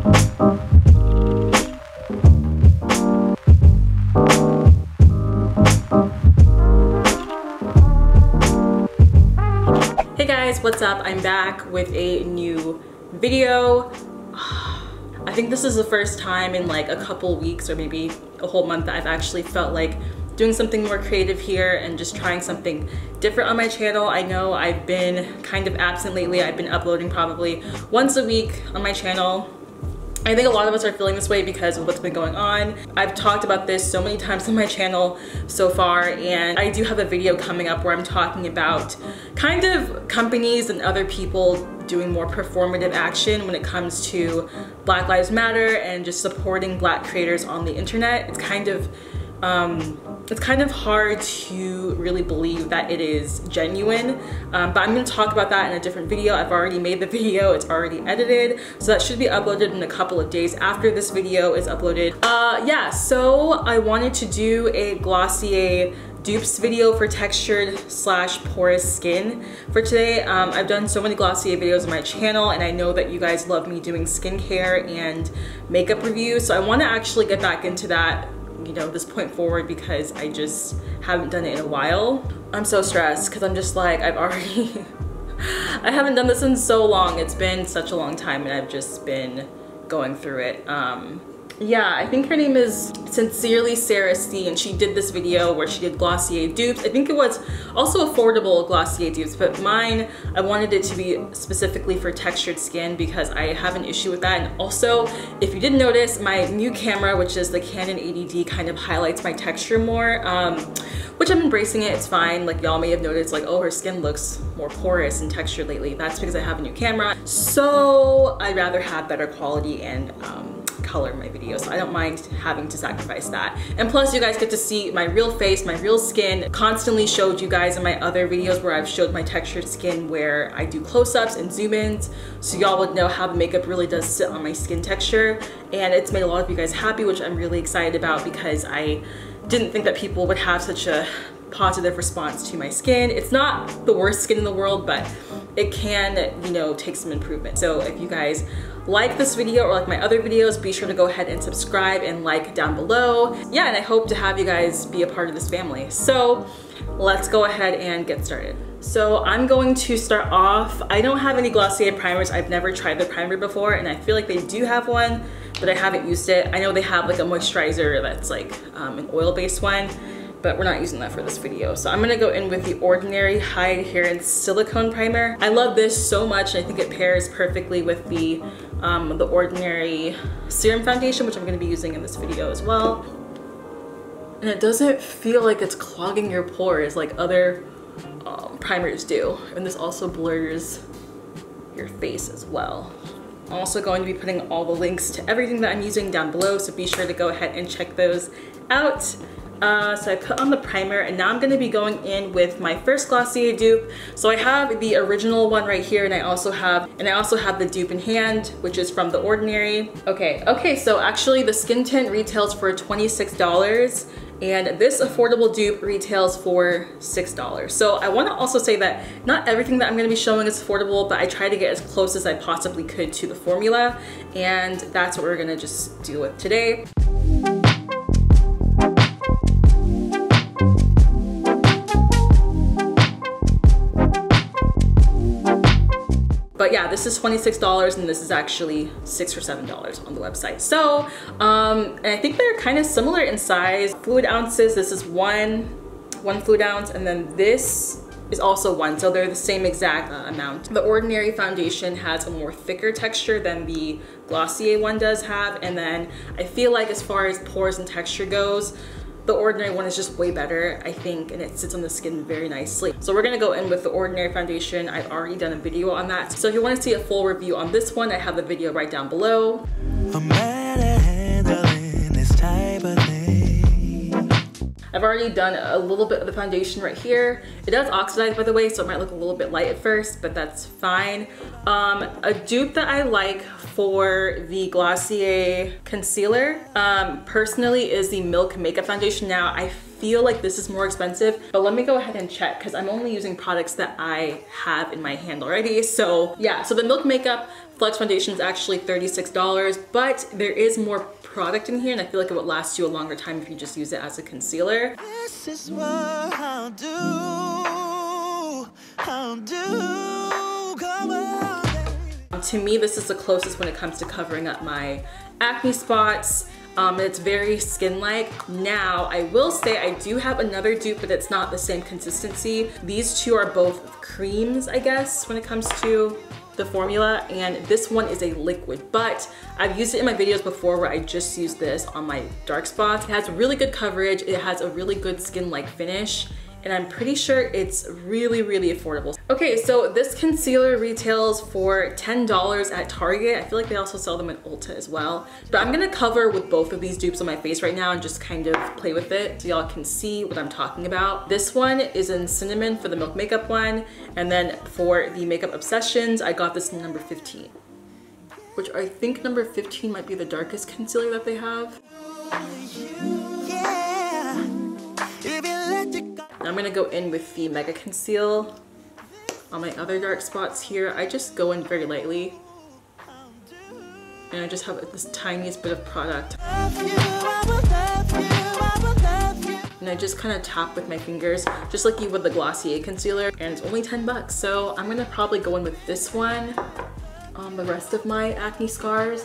Hey guys, what's up? I'm back with a new video. I think this is the first time in like a couple weeks or maybe a whole month that I've actually felt like doing something more creative here and just trying something different on my channel. I know I've been kind of absent lately. I've been uploading probably once a week on my channel. I think a lot of us are feeling this way because of what's been going on. I've talked about this so many times on my channel so far, and I do have a video coming up where I'm talking about kind of companies and other people doing more performative action when it comes to Black Lives Matter and just supporting Black creators on the internet. It's kind of hard to really believe that it is genuine, but I'm going to talk about that in a different video. I've already made the video, it's already edited, so that should be uploaded in a couple of days after this video is uploaded. Yeah, so I wanted to do a Glossier Dupes video for textured / porous skin for today. I've done so many Glossier videos on my channel, and I know that you guys love me doing skincare and makeup reviews, so I want to actually get back into that, you know, this point forward, because I just haven't done it in a while. I'm so stressed because I'm just like, I haven't done this in so long. It's been such a long time and I've just been going through it. Yeah, I think her name is Sincerely Sarah C, and she did this video where she did Glossier Dupes. I think it was also affordable Glossier Dupes, but mine, I wanted it to be specifically for textured skin because I have an issue with that. And also, if you didn't notice, my new camera, which is the Canon 80D, kind of highlights my texture more, which I'm embracing it. It's fine. Like, y'all may have noticed, like, oh, her skin looks more porous and textured lately. That's because I have a new camera. So I'd rather have better quality and color in my videos, so I don't mind having to sacrifice that. And plus, you guys get to see my real face, my real skin. Constantly showed you guys in my other videos where I've showed my textured skin where I do close-ups and zoom-ins, so y'all would know how the makeup really does sit on my skin texture. And it's made a lot of you guys happy, which I'm really excited about because I didn't think that people would have such a positive response to my skin. It's not the worst skin in the world, but it can, you know, take some improvement. So if you guys like this video or like my other videos, be sure to go ahead and subscribe and like down below. Yeah, and I hope to have you guys be a part of this family. So let's go ahead and get started. So I'm going to start off, I don't have any Glossier primers. I've never tried the primer before, and I feel like they do have one, but I haven't used it. I know they have like a moisturizer that's like an oil-based one, but we're not using that for this video. So I'm gonna go in with the Ordinary High Adherence Silicone Primer. I love this so much, and I think it pairs perfectly with the Ordinary Serum Foundation, which I'm gonna be using in this video as well. And it doesn't feel like it's clogging your pores like other primers do. And this also blurs your face as well. I'm also going to be putting all the links to everything that I'm using down below, so be sure to go ahead and check those out. So I put on the primer, and now I'm going to be going in with my first Glossier dupe. So I have the original one right here, and I also have the dupe in hand, which is from The Ordinary. Okay, so actually the skin tint retails for $26, and this affordable dupe retails for $6. So I want to also say that not everything that I'm going to be showing is affordable, but I try to get as close as I possibly could to the formula, and that's what we're going to just deal with today. But yeah, this is $26, and this is actually $6 or $7 on the website. So, and I think they're kind of similar in size. Fluid ounces, this is one fluid ounce, and then this is also one, so they're the same exact amount. The Ordinary foundation has a more thicker texture than the Glossier one does have, and then I feel like as far as pores and texture goes, the Ordinary one is just way better, I think, and it sits on the skin very nicely. So we're gonna go in with the Ordinary foundation. I've already done a video on that. So if you wanna see a full review on this one, I have the video right down below. I've already done a little bit of the foundation right here. It does oxidize, by the way, so it might look a little bit light at first, but that's fine. A dupe that I like for the Glossier concealer, personally, is the Milk Makeup Foundation. Now, I feel like this is more expensive, but let me go ahead and check because I'm only using products that I have in my hand already. So yeah, so the Milk Makeup Flex foundation is actually $36, but there is more product in here and I feel like it would last you a longer time if you just use it as a concealer. This is what I'll do, come on. To me, this is the closest when it comes to covering up my acne spots. It's very skin-like. Now, I will say I do have another dupe, but it's not the same consistency. These two are both creams, I guess, when it comes to the formula, and this one is a liquid, but I've used it in my videos before where I just use this on my dark spots. It has really good coverage, it has a really good skin-like finish, and I'm pretty sure it's really, really affordable. Okay, so this concealer retails for $10 at Target. I feel like they also sell them at Ulta as well. But I'm gonna cover with both of these dupes on my face right now and just kind of play with it so y'all can see what I'm talking about. This one is in Cinnamon for the Milk Makeup one. And then for the Makeup Obsessions, I got this in number 15. Which I think number 15 might be the darkest concealer that they have. I'm gonna go in with the Mega Conceal on my other dark spots here. I just go in very lightly. And I just have this tiniest bit of product. And I just kind of tap with my fingers, just like you would the Glossier concealer. And it's only 10 bucks. So I'm gonna probably go in with this one on the rest of my acne scars.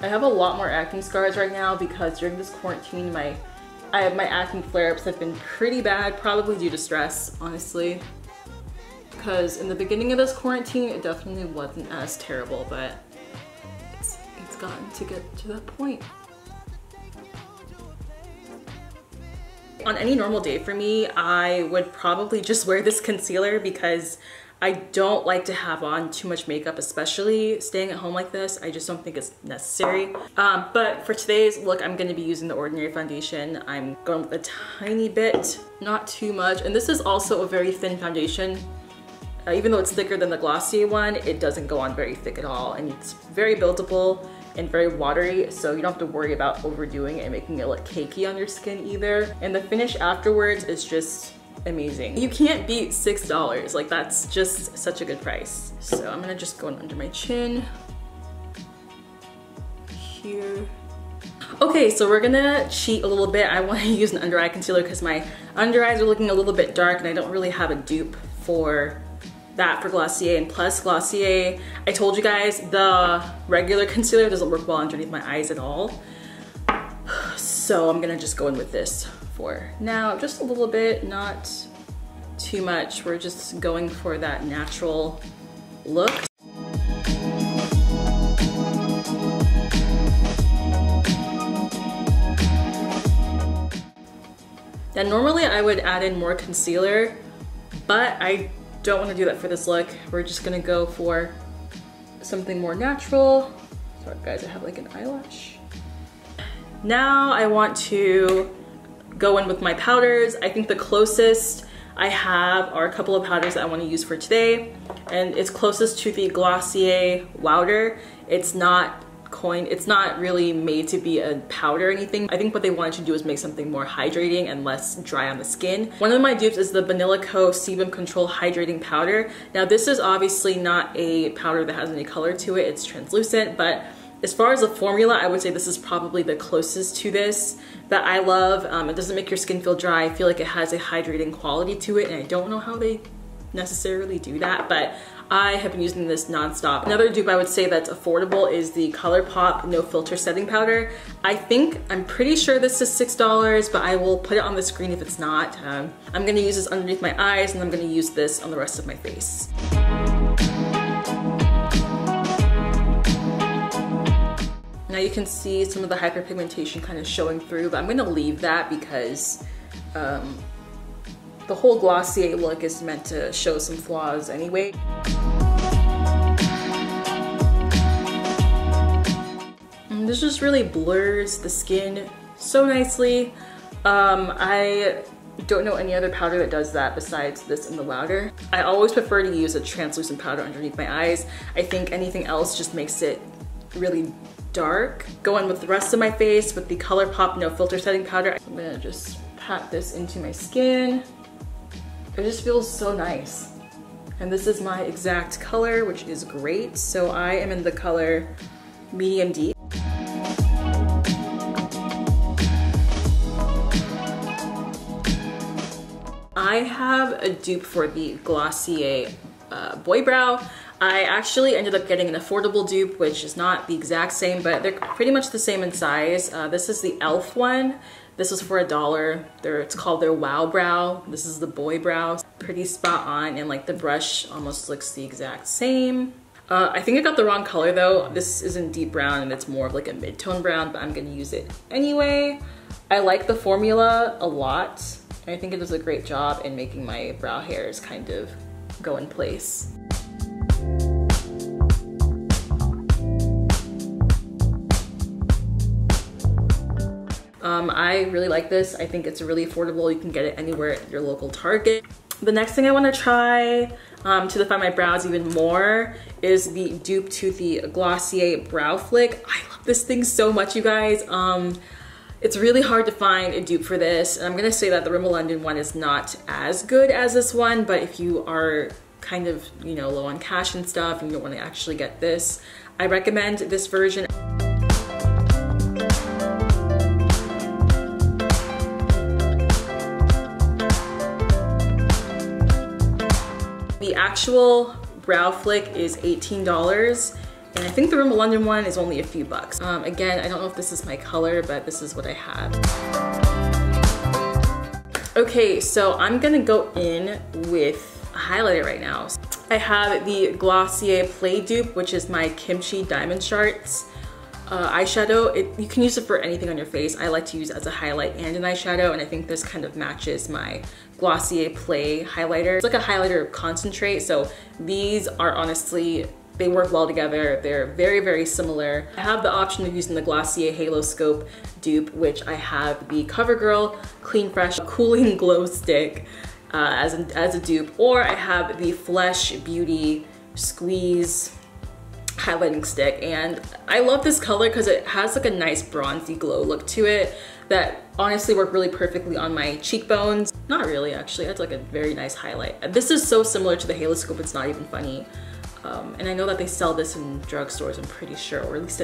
I have a lot more acne scars right now because during this quarantine, my acne flare-ups have been pretty bad, probably due to stress, honestly. Because in the beginning of this quarantine, it definitely wasn't as terrible, but it's gotten to get to that point. On any normal day for me, I would probably just wear this concealer because I don't like to have on too much makeup, especially staying at home like this. I just don't think it's necessary. But for today's look, I'm gonna be using the Ordinary foundation. I'm going with a tiny bit, not too much. And this is also a very thin foundation. Even though it's thicker than the Glossier one, it doesn't go on very thick at all. And it's very buildable and very watery, so you don't have to worry about overdoing it and making it look cakey on your skin either. And the finish afterwards is just amazing. You can't beat $6. Like, that's just such a good price. So I'm gonna just go in under my chin here. Okay, so we're gonna cheat a little bit. I want to use an under eye concealer because my under eyes are looking a little bit dark and I don't really have a dupe for that for Glossier. And plus Glossier, I told you guys the regular concealer doesn't work well underneath my eyes at all. So I'm gonna just go in with this for now, just a little bit, not too much. We're just going for that natural look. Now normally I would add in more concealer, but I don't want to do that for this look. We're just gonna go for something more natural. Sorry guys, I have like an eyelash. Now I want to go in with my powders. I think the closest I have are a couple of powders that I want to use for today, and it's closest to the Glossier Wowder. It's not really made to be a powder or anything. I think what they wanted to do is make something more hydrating and less dry on the skin. One of my dupes is the Banila Sebum Control Hydrating Powder. Now this is obviously not a powder that has any color to it, it's translucent, but as far as the formula, I would say this is probably the closest to this that I love. It doesn't make your skin feel dry. I feel like it has a hydrating quality to it, and I don't know how they necessarily do that, but I have been using this nonstop. Another dupe I would say that's affordable is the Colourpop No Filter Setting Powder. I'm pretty sure this is $6, but I will put it on the screen if it's not. I'm gonna use this underneath my eyes, and I'm gonna use this on the rest of my face. Now you can see some of the hyperpigmentation kind of showing through, but I'm gonna leave that because the whole Glossier look is meant to show some flaws anyway. And this just really blurs the skin so nicely. I don't know any other powder that does that besides this and the Wowder. I always prefer to use a translucent powder underneath my eyes. I think anything else just makes it really dark. Go in with the rest of my face with the Colourpop No Filter Setting Powder. I'm gonna just pat this into my skin. It just feels so nice. And this is my exact color, which is great. So I am in the color medium deep. I have a dupe for the Glossier Boy Brow. I actually ended up getting an affordable dupe, which is not the exact same, but they're pretty much the same in size. This is the e.l.f. one. This is for $1. It's called their Wow Brow. This is the Boy Brow. Pretty spot on, and like the brush almost looks the exact same. I think I got the wrong color though. This isn't deep brown and it's more of like a mid-tone brown, but I'm gonna use it anyway. I like the formula a lot. I think it does a great job in making my brow hairs kind of go in place. I really like this. I think it's really affordable. You can get it anywhere at your local Target. The next thing I want to try to define my brows even more is the dupe to the Glossier Brow Flick. I love this thing so much, you guys. It's really hard to find a dupe for this. And I'm gonna say that the Rimmel London one is not as good as this one, but if you are kind of, you know, low on cash and stuff and you don't want to actually get this, I recommend this version. The actual brow flick is $18, and I think the Rimmel London one is only a few bucks. Again, I don't know if this is my color, but this is what I have. Okay, so I'm gonna go in with a highlighter right now. I have the Glossier Play Dupe, which is my Kimchi Diamond Shards eyeshadow. You can use it for anything on your face. I like to use it as a highlight and an eyeshadow, and I think this kind of matches my Glossier Play highlighter. It's like a highlighter concentrate, so these are honestly, they work well together. They're very, very similar. I have the option of using the Glossier Halo Scope dupe, which I have the CoverGirl Clean Fresh Cooling Glow Stick as a dupe, or I have the Flesh Beauty Squeeze highlighting stick. And I love this color because it has like a nice bronzy glow look to it that honestly worked really perfectly on my cheekbones. Not really, actually. It's like a very nice highlight. This is so similar to the Halo Scope, it's not even funny. And I know that they sell this in drugstores, I'm pretty sure, or at least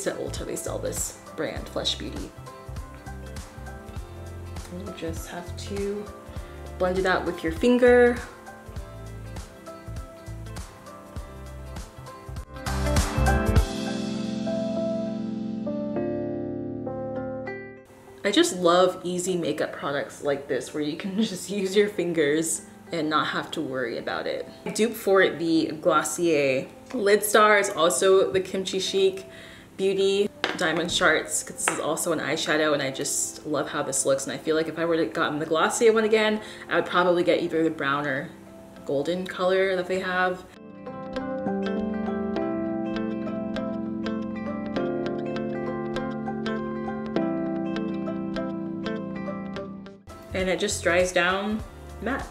at Ulta they sell this brand, Flesh Beauty. And you just have to blend it out with your finger. I just love easy makeup products like this where you can just use your fingers and not have to worry about it. Dupe for the Glossier Lid Star is also the Kimchi Chic Beauty Diamond Shards, because this is also an eyeshadow, and I just love how this looks. And I feel like if I were to gotten the Glossier one again, I would probably get either the brown or golden color that they have. And it just dries down matte.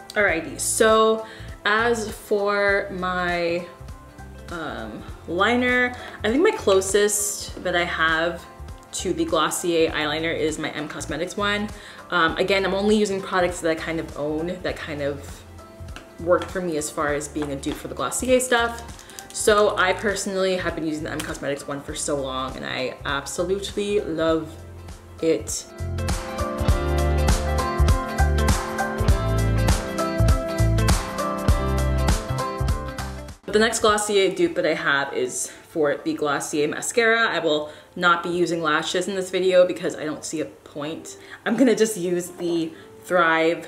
Alrighty, so as for my liner, I think my closest that I have to the Glossier eyeliner is my M Cosmetics one. Again, I'm only using products that I kind of own, that kind of worked for me as far as being a dupe for the Glossier stuff. So I personally have been using the M Cosmetics one for so long, and I absolutely love it. The next Glossier dupe that I have is for the Glossier mascara. I will not be using lashes in this video because I don't see a point. I'm gonna just use the Thrive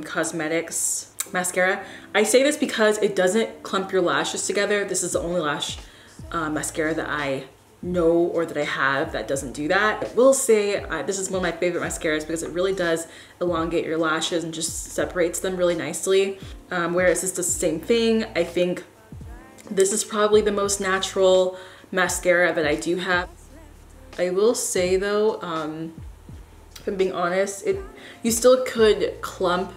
Cosmetics mascara. I say this because it doesn't clump your lashes together. This is the only lash mascara that I know or that I have that doesn't do that. I will say this is one of my favorite mascaras because it really does elongate your lashes and just separates them really nicely. Whereas this does the same thing. I think this is probably the most natural mascara that I do have. I will say though, if I'm being honest, you still could clump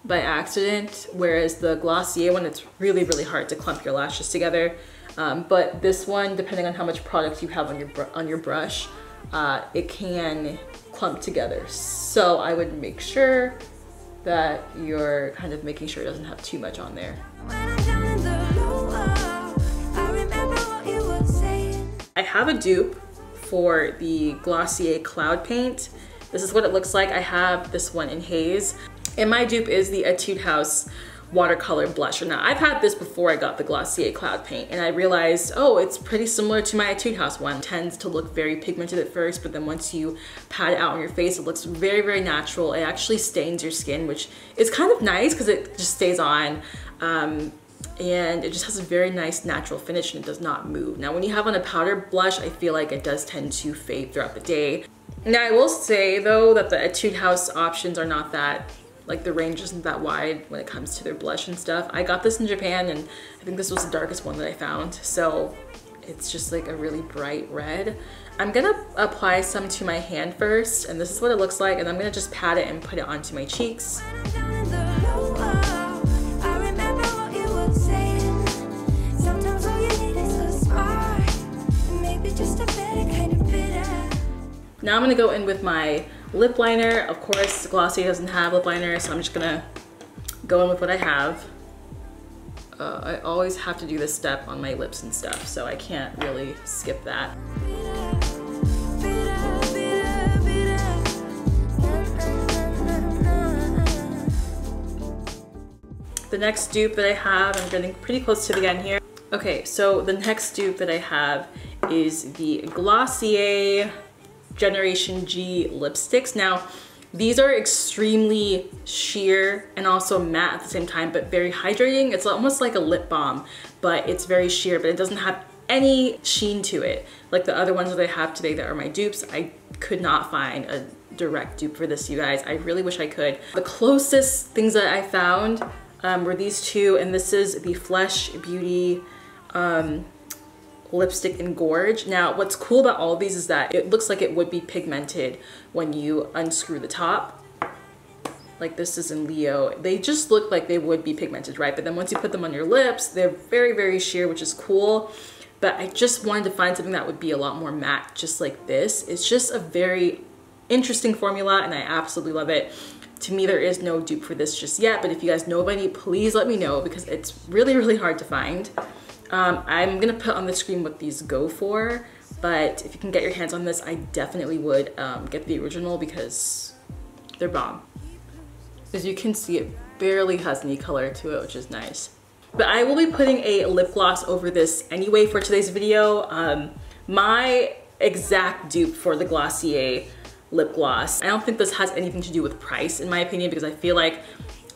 by accident, whereas the Glossier one, it's really, really hard to clump your lashes together. But this one, depending on how much product you have on your brush, it can clumped together. So I would make sure that you're kind of making sure it doesn't have too much on there. I have a dupe for the Glossier Cloud Paint. This is what it looks like. I have this one in Haze. And my dupe is the Etude House watercolor blusher. Now I've had this before I got the Glossier Cloud Paint, and I realized, oh, it's pretty similar to my Etude House one. It tends to look very pigmented at first, but then once you pat it out on your face, it looks very, very natural. It actually stains your skin, which is kind of nice because it just stays on. And it just has a very nice natural finish and it does not move. Now when you have on a powder blush, I feel like it does tend to fade throughout the day. Now I will say though that the Etude House options are not that, like the range isn't that wide when it comes to their blush and stuff. I got this in Japan and I think this was the darkest one that I found. So it's just like a really bright red. I'm gonna apply some to my hand first, and this is what it looks like, and I'm gonna just pat it and put it onto my cheeks. Now I'm gonna go in with my lip liner. Of course, Glossier doesn't have lip liner, so I'm just gonna go in with what I have. I always have to do this step on my lips and stuff, so I can't really skip that. The next dupe that I have, I'm getting pretty close to the end here. Okay, so the next dupe that I have is the Glossier Generation G lipsticks. Now, these are extremely sheer and also matte at the same time, but very hydrating. It's almost like a lip balm, but it's very sheer, but it doesn't have any sheen to it. Like the other ones that I have today that are my dupes, I could not find a direct dupe for this, you guys. I really wish I could. The closest things that I found were these two, and this is the Flesh Beauty lipstick in Gorge. Now what's cool about all of these is that it looks like it would be pigmented when you unscrew the top. Like this is in Leo. They just look like they would be pigmented, right? But then once you put them on your lips, they're very, very sheer, which is cool. But I just wanted to find something that would be a lot more matte, just like this. It's just a very interesting formula and I absolutely love it. To me, there is no dupe for this just yet, but if you guys know of any, please let me know because it's really, really hard to find. I'm gonna put on the screen what these go for, but if you can get your hands on this, I definitely would get the original because they're bomb. As you can see, it barely has any color to it, which is nice. But I will be putting a lip gloss over this anyway for today's video. My exact dupe for the Glossier lip gloss, I don't think this has anything to do with price in my opinion, because I feel like,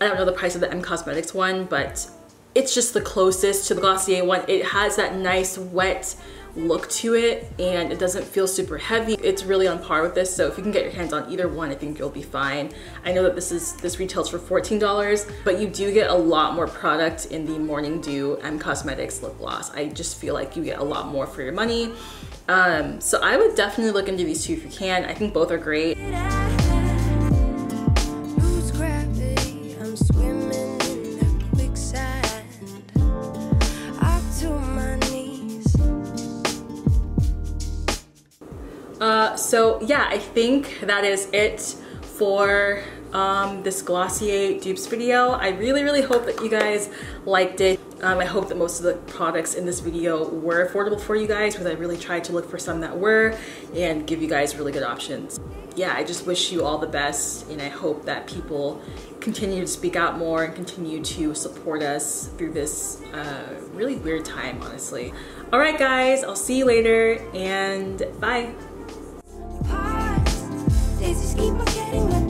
I don't know the price of the M Cosmetics one, but it's just the closest to the Glossier one. It has that nice wet look to it and it doesn't feel super heavy. It's really on par with this, so if you can get your hands on either one, I think you'll be fine. I know that this retails for $14, but you do get a lot more product in the Morning Dew M Cosmetics lip gloss. I just feel like you get a lot more for your money. So I would definitely look into these two if you can. I think both are great. So yeah, I think that is it for this Glossier dupes video. I really, really hope that you guys liked it. I hope that most of the products in this video were affordable for you guys, because I really tried to look for some that were and give you guys really good options. Yeah, I just wish you all the best, and I hope that people continue to speak out more and continue to support us through this really weird time, honestly. All right, guys, I'll see you later, and bye. Daisies keep on getting